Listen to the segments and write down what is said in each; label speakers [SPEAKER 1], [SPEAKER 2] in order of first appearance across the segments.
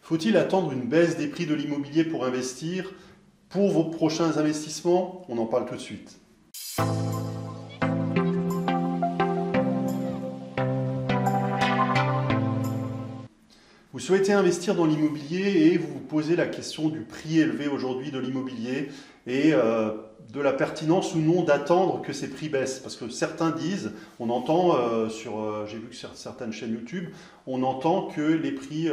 [SPEAKER 1] Faut-il attendre une baisse des prix de l'immobilier pour investir pour vos prochains investissements? On en parle tout de suite. Vous souhaitez investir dans l'immobilier et vous vous posez la question du prix élevé aujourd'hui de l'immobilier et de la pertinence ou non d'attendre que ces prix baissent. Parce que certains disent, on entend j'ai vu que sur certaines chaînes YouTube, on entend que les prix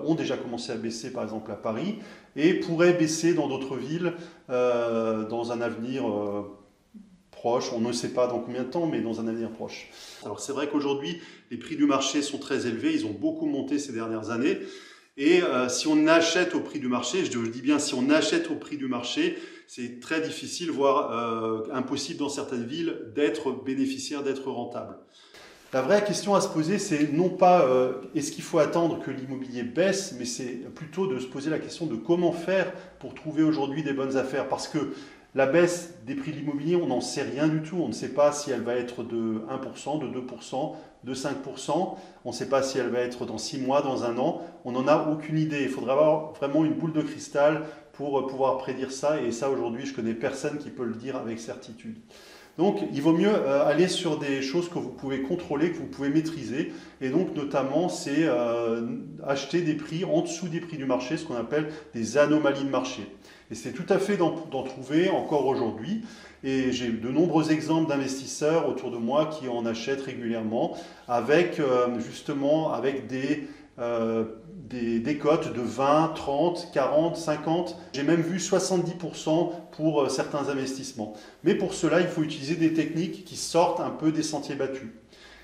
[SPEAKER 1] ont déjà commencé à baisser par exemple à Paris et pourraient baisser dans d'autres villes dans un avenir proche, on ne sait pas dans combien de temps, mais dans un avenir proche. Alors c'est vrai qu'aujourd'hui, les prix du marché sont très élevés, ils ont beaucoup monté ces dernières années. Et si on achète au prix du marché, je dis bien si on achète au prix du marché, c'est très difficile, voire impossible dans certaines villes, d'être bénéficiaire, d'être rentable. La vraie question à se poser, c'est non pas est-ce qu'il faut attendre que l'immobilier baisse, mais c'est plutôt de se poser la question de comment faire pour trouver aujourd'hui des bonnes affaires. Parce que la baisse des prix de l'immobilier, on n'en sait rien du tout. On ne sait pas si elle va être de 1%, de 2%, de 5%. On ne sait pas si elle va être dans 6 mois, dans un an. On n'en a aucune idée. Il faudrait avoir vraiment une boule de cristal pour pouvoir prédire ça. Et ça, aujourd'hui, je connais personne qui peut le dire avec certitude. Donc, il vaut mieux aller sur des choses que vous pouvez contrôler, que vous pouvez maîtriser. Et donc, notamment, c'est acheter des prix en dessous des prix du marché, ce qu'on appelle des anomalies de marché. Et c'est tout à fait d'en trouver encore aujourd'hui. Et j'ai de nombreux exemples d'investisseurs autour de moi qui en achètent régulièrement avec justement avec des cotes de 20, 30, 40, 50. J'ai même vu 70% pour certains investissements. Mais pour cela, il faut utiliser des techniques qui sortent un peu des sentiers battus.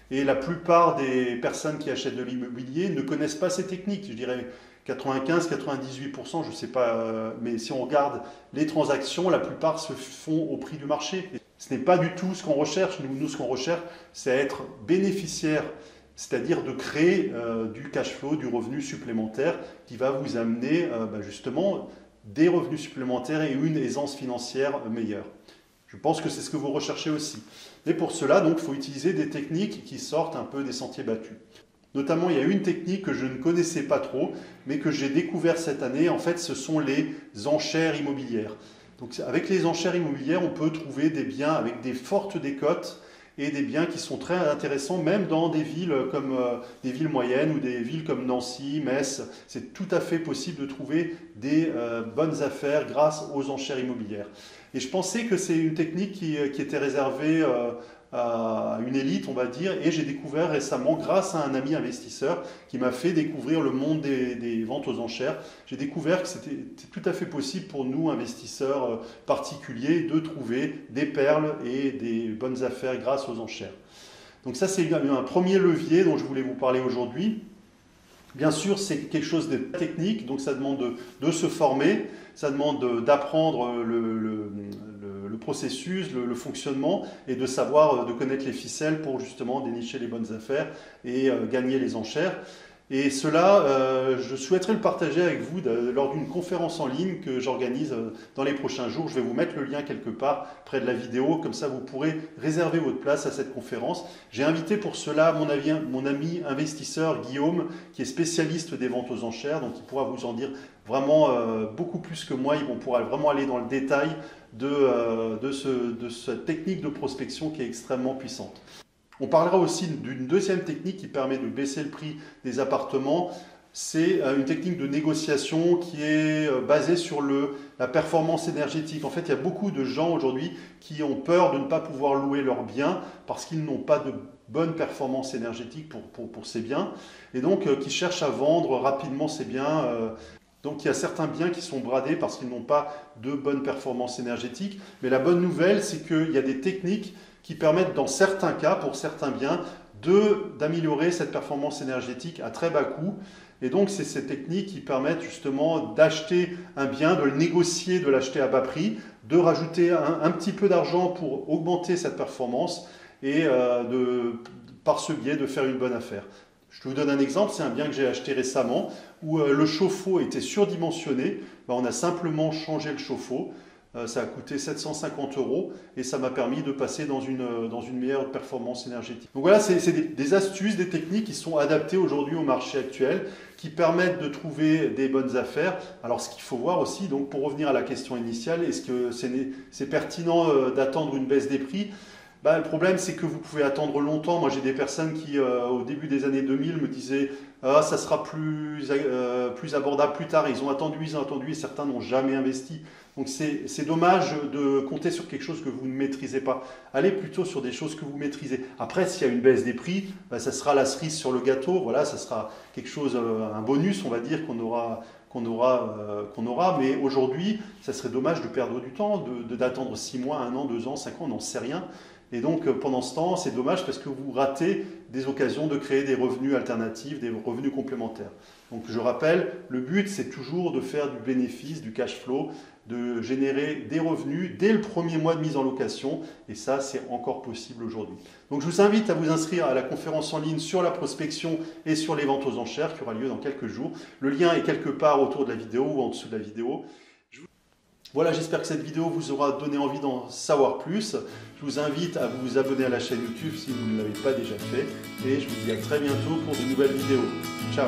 [SPEAKER 1] Et la plupart des personnes qui achètent de l'immobilier ne connaissent pas ces techniques. Je dirais 95-98%, je ne sais pas, mais si on regarde les transactions, la plupart se font au prix du marché. Et ce n'est pas du tout ce qu'on recherche. Nous, ce qu'on recherche, c'est être bénéficiaire, c'est-à-dire de créer du cash flow, du revenu supplémentaire qui va vous amener justement des revenus supplémentaires et une aisance financière meilleure. Je pense que c'est ce que vous recherchez aussi. Et pour cela, donc, il faut utiliser des techniques qui sortent un peu des sentiers battus. Notamment, il y a une technique que je ne connaissais pas trop, mais que j'ai découvert cette année. En fait, ce sont les enchères immobilières. Donc, avec les enchères immobilières, on peut trouver des biens avec des fortes décotes et des biens qui sont très intéressants, même dans des villes comme des villes moyennes ou des villes comme Nancy, Metz. C'est tout à fait possible de trouver des bonnes affaires grâce aux enchères immobilières. Et je pensais que c'est une technique qui était réservée à une élite, on va dire, et j'ai découvert récemment, grâce à un ami investisseur qui m'a fait découvrir le monde des ventes aux enchères, j'ai découvert que c'était tout à fait possible pour nous, investisseurs particuliers, de trouver des perles et des bonnes affaires grâce aux enchères. Donc ça, c'est un premier levier dont je voulais vous parler aujourd'hui. Bien sûr, c'est quelque chose de technique, donc ça demande de se former, ça demande d'apprendre le processus, le fonctionnement et de savoir, de connaître les ficelles pour justement dénicher les bonnes affaires et gagner les enchères. Et cela, je souhaiterais le partager avec vous lors d'une conférence en ligne que j'organise dans les prochains jours. Je vais vous mettre le lien quelque part près de la vidéo, comme ça vous pourrez réserver votre place à cette conférence. J'ai invité pour cela mon ami investisseur Guillaume, qui est spécialiste des ventes aux enchères, donc il pourra vous en dire vraiment beaucoup plus que moi. On pourra vraiment aller dans le détail de cette technique de prospection qui est extrêmement puissante. On parlera aussi d'une deuxième technique qui permet de baisser le prix des appartements. C'est une technique de négociation qui est basée sur la performance énergétique. En fait, il y a beaucoup de gens aujourd'hui qui ont peur de ne pas pouvoir louer leurs biens parce qu'ils n'ont pas de bonne performance énergétique pour ces biens et donc qui cherchent à vendre rapidement ces biens. Donc il y a certains biens qui sont bradés parce qu'ils n'ont pas de bonne performance énergétique. Mais la bonne nouvelle, c'est qu'il y a des techniques qui permettent dans certains cas, pour certains biens, d'améliorer cette performance énergétique à très bas coût. Et donc c'est ces techniques qui permettent justement d'acheter un bien, de le négocier, de l'acheter à bas prix, de rajouter un petit peu d'argent pour augmenter cette performance et par ce biais de faire une bonne affaire. Je vous donne un exemple, c'est un bien que j'ai acheté récemment où le chauffe-eau était surdimensionné. On a simplement changé le chauffe-eau. Ça a coûté 750 € et ça m'a permis de passer dans une meilleure performance énergétique. Donc voilà, c'est des astuces, des techniques qui sont adaptées aujourd'hui au marché actuel, qui permettent de trouver des bonnes affaires. Alors ce qu'il faut voir aussi, donc pour revenir à la question initiale, est-ce que c'est pertinent d'attendre une baisse des prix? Le problème, c'est que vous pouvez attendre longtemps. Moi, j'ai des personnes qui, au début des années 2000, me disaient ah, ça sera plus abordable plus tard. Ils ont attendu, et certains n'ont jamais investi. Donc, c'est dommage de compter sur quelque chose que vous ne maîtrisez pas. Allez plutôt sur des choses que vous maîtrisez. Après, s'il y a une baisse des prix, ça sera la cerise sur le gâteau. Voilà, ça sera quelque chose, un bonus, on va dire, qu'on aura. Mais aujourd'hui, ça serait dommage de perdre du temps, d'attendre 6 mois, 1 an, 2 ans, 5 ans, on n'en sait rien. Et donc, pendant ce temps, c'est dommage parce que vous ratez des occasions de créer des revenus alternatifs, des revenus complémentaires. Donc, je rappelle, le but, c'est toujours de faire du bénéfice, du cash flow, de générer des revenus dès le premier mois de mise en location. Et ça, c'est encore possible aujourd'hui. Donc, je vous invite à vous inscrire à la conférence en ligne sur la prospection et sur les ventes aux enchères qui aura lieu dans quelques jours. Le lien est quelque part autour de la vidéo ou en dessous de la vidéo. Voilà, j'espère que cette vidéo vous aura donné envie d'en savoir plus. Je vous invite à vous abonner à la chaîne YouTube si vous ne l'avez pas déjà fait. Et je vous dis à très bientôt pour de nouvelles vidéos. Ciao!